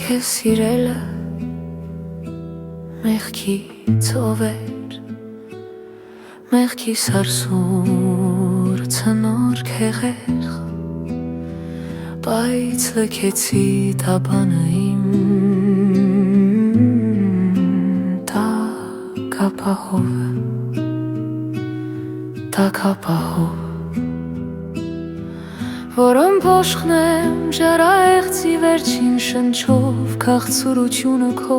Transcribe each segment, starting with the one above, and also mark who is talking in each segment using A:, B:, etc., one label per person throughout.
A: Քեզ սիրելը մեղքի ծով էր, մեղքի սարսուր ցնորք հեղեղ, բայց լքեցի տապանը իմ տակապահով, որոն փոշխնեմ ժարահեղցի վերջին շնչով, քաղցրությունը քո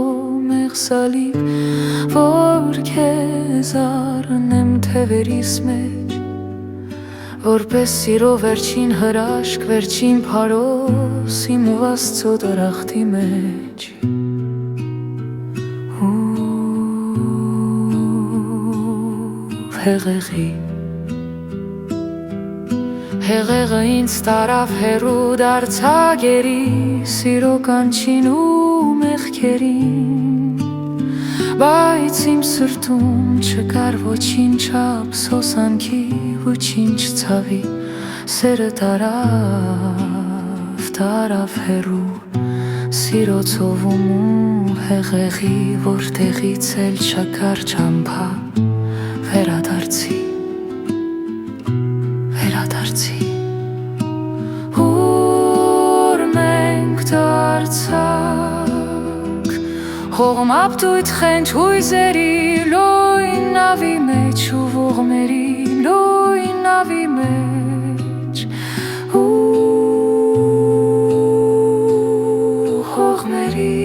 A: մեղսալիք, որ քեզ առնեմ թևերիս մեջ, որպես սիրո վերջին հրաշք, վերջին փարոս իմ ու Աստծո դրախտի մեջ։ Հեղեղը ինձ տարավ հեռու դարձա գերի, սիրո կանչին ու մեղքերին, բայց իմ սրտում չկար ոչինչ ափսոսանքի, ոչինչ ցավի, սերը տարավ հեռու, սիրո ծովում ու հեղեղի, որտեղից էլ չկար ճամփա, վերադարձի, ուր մենք դարձակ հողմ ապտույտ խենչ հույզերի, լույն նավի մեջ ու ողմերի, լույն նավի մեջ ու ողմերի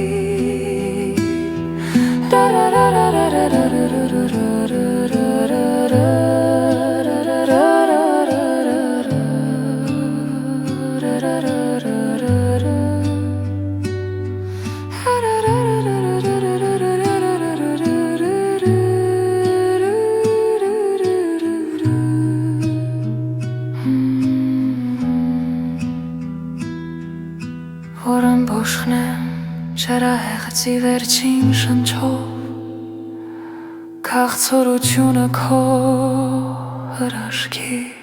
A: որն բոշխնեմ ժարահեղցի վերջին շնչով, քաղցրությունը քո հրաշքի